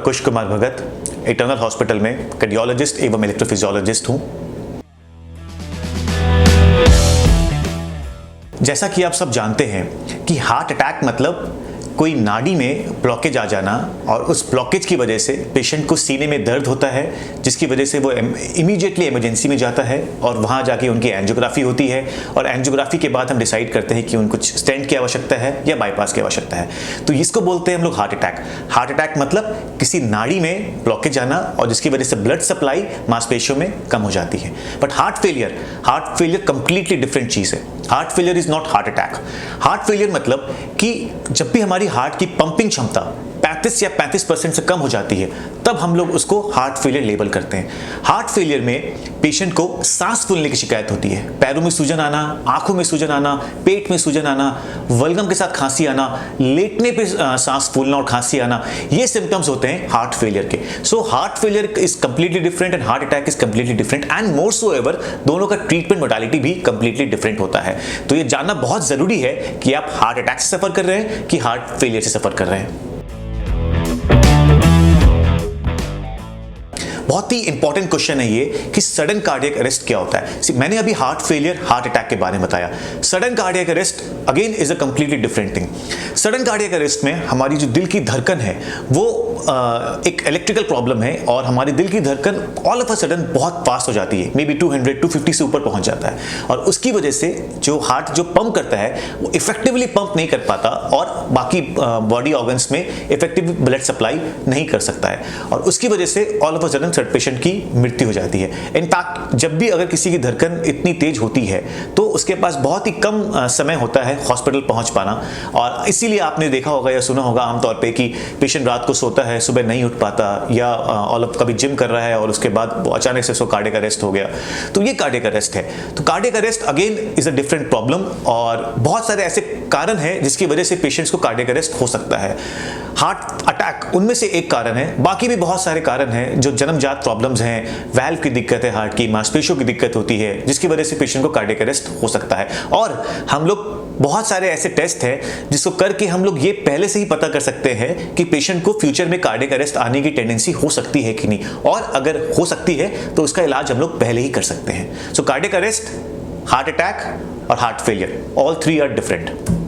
कुश Kumar Bhagat, eternal hospital में cardiologist एवं electrophysiologist हूँ। जैसा कि आप सब जानते हैं कि हार्ट अटैक मतलब कोई नाड़ी में ब्लॉकेज आ जाना और उस ब्लॉकेज की वजह से पेशेंट को सीने में दर्द होता है, जिसकी वजह से वो इमीडिएटली इमरजेंसी में जाता है और वहाँ जाके उनकी एंजियोग्राफी होती है और एंजियोग्राफी के बाद हम डिसाइड करते हैं कि उनको कुछ स्टेंट की आवश्यकता है या बाईपास की आवश्यकता है। तो इसको बोलते हैं हम लोग हार्ट अटैक। हार्ट अटैक मतलब किसी नाड़ी में ब्लॉकेज आना और जिसकी वजह से ब्लड सप्लाई मांसपेशियों में कम हो जाती है। But heart failure completely different चीज़ है। Heart failure is not heart attack. Heart failure मतलब कि जब भी हमारी हार्ट की पंपिंग क्षमता 35 या 35% से कम हो जाती है तब हम लोग उसको हार्ट फेलियर लेबल करते हैं। हार्ट फेलियर में पेशेंट को सांस फूलने की शिकायत होती है, पैरों में सूजन आना, आंखों में सूजन आना, पेट में सूजन आना, बलगम के साथ खांसी आना, लेटने पे सांस फूलना और खांसी आना, ये सिम्टम्स होते हैं हार्ट फेलियर के। So heart failure is completely different and heart attack is completely different and more so ever दोनों का ट्रीटमेंट मोडालिटी भी कंप्लीटली डिफरेंट होता है। तो ये जानना बहुत जरूरी है कि आप हार्ट अटैक से सफर कर रहे हैं कि हार्ट फेलियर से सफर कर रहे हैं। बहुत ही इंपॉर्टेंट क्वेश्चन है ये कि सडन कार्डियक अरेस्ट क्या होता है। मैंने अभी हार्ट फेलियर, हार्ट अटैक के बारे में बताया। Sudden cardiac arrest again is a completely different thing. Sudden cardiac arrest में हमारी जो दिल की धड़कन है वो एक इलेक्ट्रिकल प्रॉब्लम है और हमारी दिल की धड़कन ऑल ऑफ अ सडन बहुत फास्ट हो जाती है, मे बी 200-250 से ऊपर पहुंच जाता है और उसकी वजह से जो हार्ट जो पंप करता है वो इफेक्टिवली पंप नहीं कर पाता और बाकी बॉडी ऑर्गन्स में इफेक्टिव ब्लड सप्लाई नहीं कर सकता है और उसकी वजह से all of a sudden patient की मृत्यु हो जाती है। इनफैक्ट जब भी अगर किसी की धड़कन इतनी तेज होती है तो उसके पास बहुत ही कम समय होता है हॉस्पिटल पहुंच पाना और इसीलिए आपने देखा होगा या सुना होगा आमतौर पे कि पेशेंट रात को सोता है, सुबह नहीं उठ पाता या कभी जिम कर रहा है और उसके बाद अचानक से उसको कार्डियक अरेस्ट हो गया। तो ये कार्डियक अरेस्ट है। तो cardiac arrest again is a different problem और बहुत सारे ऐसे कारण हैं जिसकी वजह से पेशेंट्स को कार्डियक अरेस्ट हो सकता है। हार्ट अटैक उनमें से एक कारण है, बाकी भी बहुत सारे कारण हैं जो जन्मजात प्रॉब्लम्स हैं, वाल्व की दिक्कत है, हार्ट की मांसपेशियों की दिक्कत होती है जिसकी वजह से पेशेंट को कार्डियक अरेस्ट हो सकता है। और हम लोग बहुत सारे ऐसे टेस्ट हैं जिसको करके हम लोग ये पहले से ही पता कर सकते हैं कि पेशेंट को फ्यूचर में कार्डियक अरेस्ट आने की टेंडेंसी हो सकती है कि नहीं, और अगर हो सकती है तो उसका इलाज हम लोग पहले ही कर सकते हैं। So cardiac arrest, heart attack और heart failure, all three are different.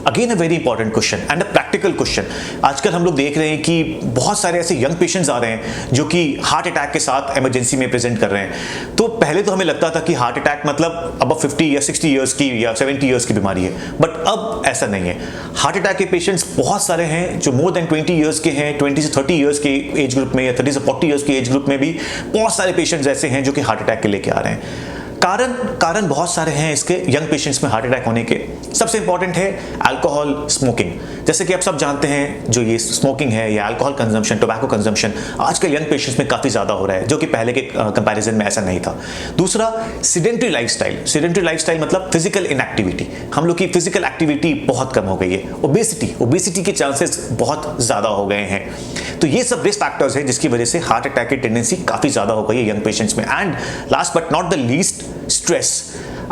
Again a very important question and a practical question. आजकल हम लोग देख रहे हैं कि बहुत सारे ऐसे यंग पेशेंट्स आ रहे हैं जो कि हार्ट अटैक के साथ इमरजेंसी में प्रेजेंट कर रहे हैं। तो पहले तो हमें लगता था कि हार्ट अटैक मतलब अब 50 या 60 इयर्स की या 70 इयर्स की बीमारी है, बट अब ऐसा नहीं है। हार्ट अटैक के पेशेंट्स बहुत सारे हैं जो मोर देन 20 इयर्स के हैं, 20 से 30 इयर्स के एज ग्रुप में या 30 से 40 इयर्स के एज ग्रुप में भी बहुत सारे पेशेंट्स ऐसे हैं जो कि हार्ट अटैक के लेके आ रहे हैं। कारण बहुत सारे हैं इसके यंग पेशेंट्स में हार्ट अटैक होने के। सबसे इंपॉर्टेंट है अल्कोहल स्मोकिंग। जैसे कि आप सब जानते हैं जो ये स्मोकिंग है या अल्कोहल कंजम्पशन, टोबैको कंजम्पशन आजकल यंग पेशेंट्स में काफ़ी ज़्यादा हो रहा है जो कि पहले के कंपैरिजन में ऐसा नहीं था। दूसरा सिडेंटरी लाइफस्टाइल। सिडेंटरी लाइफस्टाइल मतलब फिजिकल इनएक्टिविटी। हम लोग की फिजिकल एक्टिविटी बहुत कम हो गई है। ओबेसिटी के चांसेस बहुत ज़्यादा हो गए हैं। तो ये सब रिस्क फैक्टर्स हैं जिसकी वजह से हार्ट अटैक की टेंडेंसी काफ़ी ज़्यादा हो गई है यंग पेशेंट्स में। And last but not the least, stress.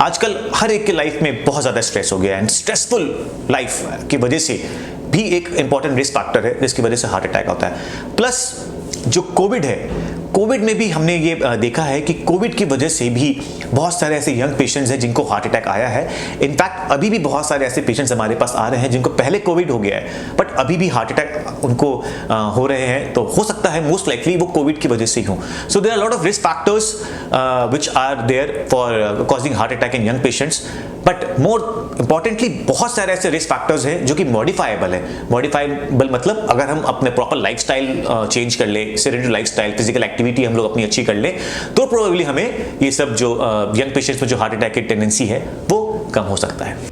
आजकल हर एक के लाइफ में बहुत ज़्यादा स्ट्रेस हो गया है एंड स्ट्रेसफुल लाइफ की वजह से भी एक इंपॉर्टेंट रिस्क फैक्टर है जिसकी वजह से हार्ट अटैक होता है। प्लस जो कोविड है, कोविड में भी हमने ये देखा है कि कोविड की वजह से भी बहुत सारे ऐसे यंग पेशेंट्स हैं जिनको हार्ट अटैक आया है। इनफैक्ट अभी भी बहुत सारे ऐसे पेशेंट्स हमारे पास आ रहे हैं जिनको पहले कोविड हो गया है बट अभी भी हार्ट अटैक उनको हो रहे हैं। तो हो सकता है मोस्ट लाइकली वो कोविड की वजह से ही हो। So there are lot of risk factors which are there for causing heart attack in young patients, but more importantly बहुत सारे ऐसे रिस्क फैक्टर्स हैं जो कि मॉडिफाइबल है। मॉडिफाइबल मतलब अगर हम अपने प्रॉपर लाइफस्टाइल चेंज कर ले, सेडेंटरी लाइफस्टाइल, फिजिकल एक्टिविटी हम लोग अपनी अच्छी कर ले, तो प्रोबेबली हमें ये सब जो यंग पेशेंट्स में जो हार्ट अटैक की टेंडेंसी है वो कम हो सकता है।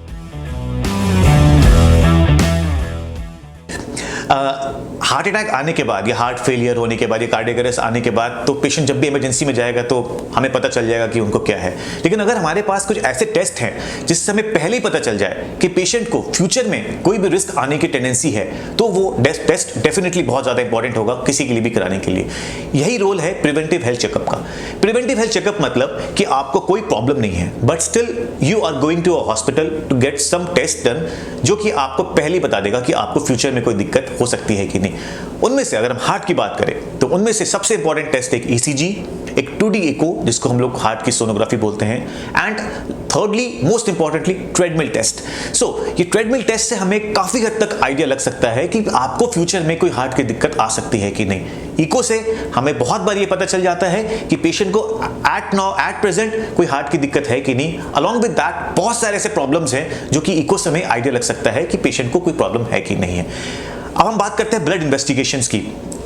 हार्ट अटैक आने के बाद या हार्ट फेलियर होने के बाद या कार्डियक अरेस्ट आने के बाद तो पेशेंट जब भी इमरजेंसी में जाएगा तो हमें पता चल जाएगा कि उनको क्या है। लेकिन अगर हमारे पास कुछ ऐसे टेस्ट हैं जिससे हमें पहले ही पता चल जाए कि पेशेंट को फ्यूचर में कोई भी रिस्क आने की टेंडेंसी है, तो वो टेस्ट डेफिनेटली बहुत ज़्यादा इंपॉर्टेंट होगा किसी के लिए भी कराने के लिए। यही रोल है प्रिवेंटिव हेल्थ चेकअप का। प्रिवेंटिव हेल्थ चेकअप मतलब कि आपको कोई प्रॉब्लम नहीं है but still you are going to a hospital to get some test done, जो कि आपको पहले ही बता देगा कि आपको फ्यूचर में कोई दिक्कत हो सकती है कि नहीं। उनमें से अगर हम हार्ट की बात करें तो उनमें से सबसे इंपॉर्टेंट टेस्ट एक ईसीजी, एक 2D एको जिसको हम लोग हार्ट की सोनोग्राफी बोलते हैं, and thirdly most importantly treadmill test. So ये ट्रेडमिल टेस्ट से हमें काफी हद तक आइडिया लग सकता है कि आपको फ्यूचर में कोई हार्ट की दिक्कत आ सकती है कि नहीं। इको से हमें बहुत बार ये पता चल जाता है कि पेशेंट को एट प्रेजेंट कोई हार्ट की दिक्कत है कि नहीं। अलॉन्ग विद दैट बहुत सारे ऐसे प्रॉब्लम्स हैं जो कि इको से हमें आइडिया लग सकता है कि पेशेंट को कोई प्रॉब्लम है कि नहीं है। अब हम बात करते हैं ब्लड इन्वेस्टिगेशंस की,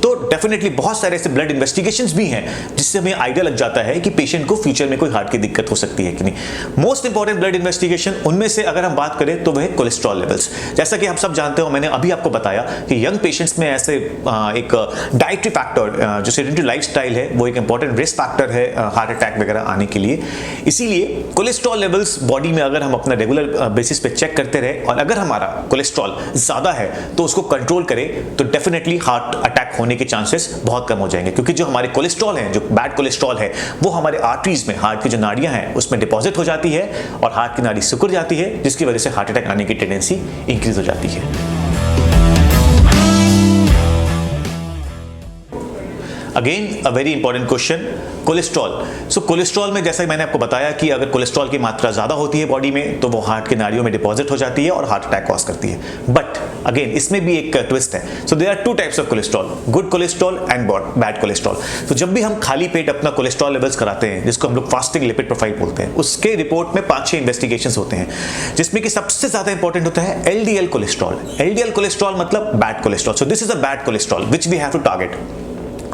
तो डेफिनेटली बहुत सारे ऐसे ब्लड इन्वेस्टिगेशंस भी हैं जिससे हमें आइडिया लग जाता है कि पेशेंट को फ्यूचर में कोई हार्ट की दिक्कत हो सकती है कि नहीं। मोस्ट इंपॉर्टेंट ब्लड इन्वेस्टिगेशन उनमें से अगर हम बात करें तो वह है कोलेस्ट्रॉल लेवल्स। जैसा कि हम सब जानते हो, मैंने अभी आपको बताया कि यंग पेशेंट्स में ऐसे एक डाइटरी फैक्टर जो सेडेंटरी लाइफस्टाइल है वो एक इंपॉर्टेंट रिस्क फैक्टर है हार्ट अटैक वगैरह आने के लिए। इसीलिए कोलेस्ट्रॉल लेवल्स बॉडी में अगर हम अपना रेगुलर बेसिस पे चेक करते रहे और अगर हमारा कोलेस्ट्रॉल ज्यादा है तो उसको कंट्रोल करें तो डेफिनेटली हार्ट अटैक होने के चांसेस बहुत कम हो जाएंगे, क्योंकि जो हमारे कोलेस्ट्रॉल है, जो बैड कोलेस्ट्रॉल है, वो हमारे आर्टरीज में, हार्ट की जो नाड़ियां हैं उसमें डिपॉजिट हो जाती है और हार्ट की नाड़ी सिकुड़ जाती है, जिसकी वजह से हार्ट अटैक आने की टेंडेंसी इंक्रीज हो जाती है। Again a very important question, cholesterol. So cholesterol में जैसा मैंने आपको बताया कि अगर कोलेस्ट्रॉल की मात्रा ज्यादा होती है बॉडी में तो वो हार्ट की नाड़ियों में डिपॉजिट हो जाती है और हार्ट अटैक कॉज करती है। बट अगेन इसमें भी एक ट्विस्ट है। So there are two types of cholesterol, good cholesterol and bad cholesterol. तो जब भी हम खाली पेट अपना कोलेस्ट्रॉल लेवल्स कराते हैं, जिसको हम लोग फास्टिंग लिपिड प्रोफाइल बोलते हैं, उसके रिपोर्ट में 5-6 इन्वेस्टिगेशंस होते हैं, जिसमें कि सबसे ज्यादा इंपॉर्टेंट होता है एलडीएल कोलेस्ट्रॉल। एलडीएल कोलेस्ट्रॉल मतलब bad cholesterol. So this is a bad cholesterol which we have to target.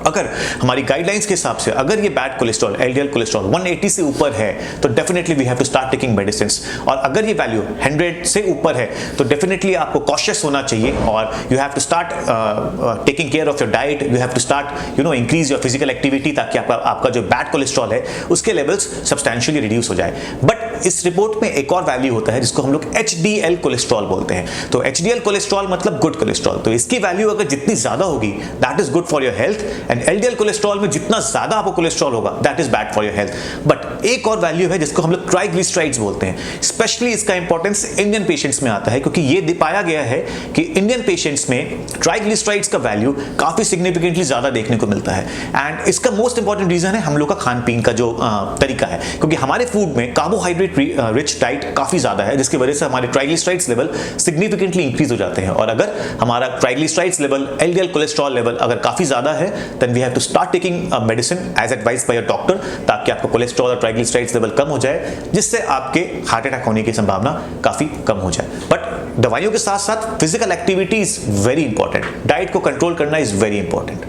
अगर हमारी गाइडलाइंस के हिसाब से अगर ये बैड कोलेस्ट्रॉल, एलडीएल कोलेस्ट्रॉल 180 से ऊपर है तो definitely we have to start taking medicines. और अगर ये वैल्यू 100 से ऊपर है तो डेफिनेटली आपको कॉशियस होना चाहिए और you have to start taking care of your diet, you have to start increase your physical activity, ताकि आपका जो बैड कोलेस्ट्रॉल है उसके लेवल्स सब्सटैंशियली रिड्यूस हो जाए। बट इस रिपोर्ट में एक और वैल्यू होता है जिसको हम लोग एचडीएल कोलेस्ट्रॉल बोलते हैं। तो एचडीएल कोलेस्ट्रॉल मतलब गुड कोलेस्ट्रॉल। तो इसकी वैल्यू अगर जितनी ज्यादा होगी that is good for your health, and LDL cholesterol में जितना ज्यादा आपको कोलेस्ट्रॉल होगा that is bad for your health. But एक और वैल्यू है जिसको हम लोग ट्राइग्लिसराइड्स बोलते हैं। स्पेशली इसका इंपॉर्टेंस इंडियन पेशेंट्स में आता है, क्योंकि ये पाया गया है कि इंडियन पेशेंट्स में ट्राइग्लिसराइड्स का वैल्यू काफी सिग्निफिकेंटली ज्यादा देखने को मिलता है। एंड इसका मोस्ट इंपॉर्टेंट रीजन है हम लोग का खान पीन का जो तरीका है, क्योंकि हमारे फूड में कार्बोहाइड्रेट रिच डाइट काफी ज्यादा है, जिसकी वजह से हमारे ट्राइग्लिसराइड्स लेवल सिग्निफिकेंटली इंक्रीज हो जाते हैं। और अगर हमारा triglycerides level, LDL cholesterol level अगर काफी ज्यादा है then we have to start taking medicine as advised by your doctor, ताकि आपका कोलेस्ट्रॉल और ट्राइग्लिसराइड्स लेवल कम हो जाए, जिससे आपके हार्ट अटैक होने की संभावना काफी कम हो जाए। बट दवाइयों के साथ साथ physical activity is very important, diet को कंट्रोल करना इज वेरी इंपॉर्टेंट।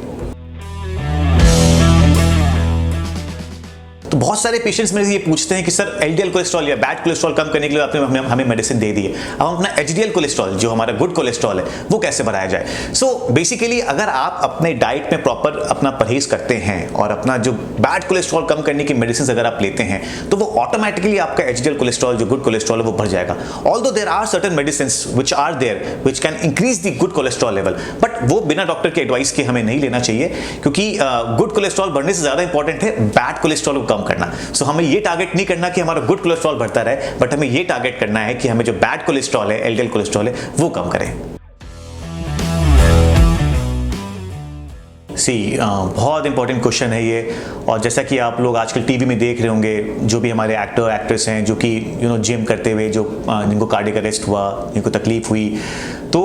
तो बहुत सारे पेशेंट्स मेरे से ये पूछते हैं कि सर एलडीएल कोलेस्ट्रॉल या बैड कोलेस्ट्रॉल कम करने के लिए आपने हमें मेडिसिन दे दी है, अब हम अपना एचडीएल कोलेस्ट्रॉल जो हमारा गुड कोलेस्ट्रॉल है वो कैसे बढ़ाया जाए। सो बेसिकली अगर आप अपने डाइट में प्रॉपर अपना परहेज करते हैं और अपना जो बैड कोलेस्ट्रॉल कम करने की मेडिसिन अगर आप लेते हैं तो वो ऑटोमेटिकली आपका एचडीएल कोलेस्ट्रॉल जो गुड कोलेस्ट्रॉल है वो बढ़ जाएगा। Although there are certain medicines which are there which can increase the good cholesterol level, but वो बिना डॉक्टर के एडवाइस के हमें नहीं लेना चाहिए, क्योंकि गुड कोलेस्ट्रॉल बढ़ने से ज्यादा इंपॉर्टेंट है बैड कोलेस्ट्रॉल को कम करना। सो हमें ये टारगेट नहीं करना कि हमारा गुड कोलेस्ट्रॉल बढ़ता रहे, बट हमें ये टारगेट करना है कि हमें जो बैड कोलेस्ट्रॉल है, एलडीएल कोलेस्ट्रॉल है, वो कम करें। बहुत इंपॉर्टेंट क्वेश्चन है ये, और जैसा कि आप लोग आजकल टीवी में देख रहे होंगे, जो भी हमारे एक्टर एक्ट्रेस हैं जो कि जिम करते हुए जो जिनको कार्डियक अरेस्ट हुआ, जिनको तकलीफ हुई, तो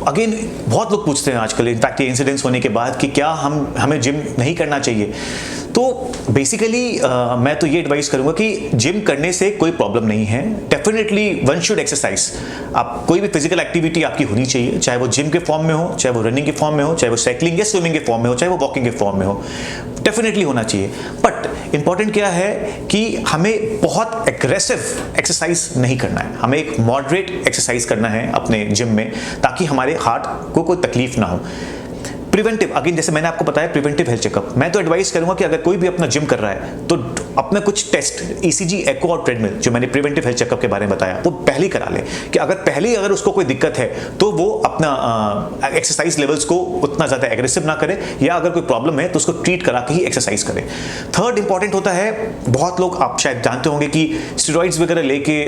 अगेन बहुत लोग पूछते हैं आजकल, इनफैक्ट ये इंसिडेंट्स होने के बाद, कि क्या हमें जिम नहीं करना चाहिए। तो बेसिकली मैं तो ये एडवाइस करूंगा कि जिम करने से कोई प्रॉब्लम नहीं है। Definitely one should exercise. आप कोई भी फिजिकल एक्टिविटी आपकी होनी चाहिए, चाहे वो जिम के फॉर्म में हो, चाहे वो रनिंग के फॉर्म में हो, चाहे वो साइकिलिंग या स्विमिंग के फॉर्म में हो, चाहे वो वॉकिंग के फॉर्म में हो, डेफिनेटली होना चाहिए। बट इंपॉर्टेंट क्या है कि हमें बहुत एग्रेसिव एक्सरसाइज नहीं करना है, हमें एक मॉडरेट एक्सरसाइज करना है अपने जिम में, ताकि हमारे हार्ट को कोई तकलीफ ना हो। प्रिवेंटिव, अगेन जैसे मैंने आपको बताया, प्रिवेंटिव हेल्थ चेकअप, मैं तो एडवाइस करूंगा कि अगर कोई भी अपना जिम कर रहा है तो अपना कुछ टेस्ट ECG, एको और ट्रेडमिल, जो मैंने प्रिवेंटिव हेल्थ चेकअप के बारे में बताया, वो पहले करा ले कि अगर उसको कोई दिक्कत है तो वो अपना एक्सरसाइज लेवल्स को उतना ज्यादा एग्रेसिव ना करे, या अगर कोई प्रॉब्लम है तो उसको ट्रीट करा के ही एक्सरसाइज करे। थर्ड इंपॉर्टेंट होता है, बहुत लोग आप शायद जानते होंगे कि स्टेरॉइड्स वगैरह लेके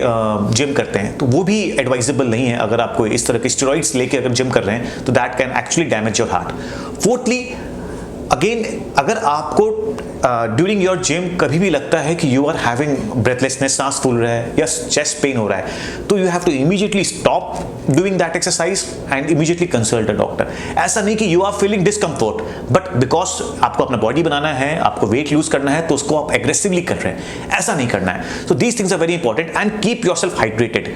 जिम करते हैं, तो वो भी एडवाइजेबल नहीं है। अगर आपको इस तरह के स्टेरॉइड्स लेके अगर जिम कर रहे हैं तो that can actually damage your heart. Fourthly, again अगर आपको ड्यूरिंग योर जिम कभी भी लगता है कि यू आर हैविंग ब्रेथलेसनेस, सांस फूल रहा है या चेस्ट पेन हो रहा है, तो you have to immediately stop doing that exercise and immediately consult a doctor. ऐसा नहीं कि you are feeling discomfort, but because आपको अपना बॉडी बनाना है, आपको वेट लूज करना है, तो उसको आप एग्रेसिवली कर रहे हैं, ऐसा नहीं करना है। So these things are very important and keep yourself hydrated.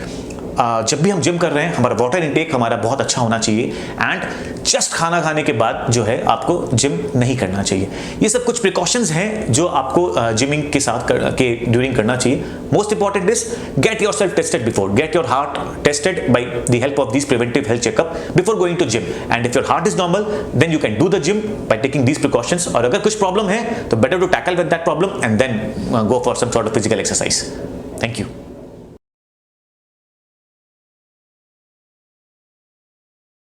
जब भी हम जिम कर रहे हैं, हमारा वाटर इनटेक हमारा बहुत अच्छा होना चाहिए, एंड जस्ट खाना खाने के बाद जो है आपको जिम नहीं करना चाहिए। ये सब कुछ प्रिकॉशंस हैं जो आपको जिमिंग के साथ के ड्यूरिंग करना चाहिए। Most important is get yourself tested before, get your heart tested by the help of this preventive health checkup before going to gym, and if your heart is normal then you can do the gym by taking these precautions. और अगर कुछ problem है तो better to tackle with that problem and then go for some sort of physical exercise. Thank you.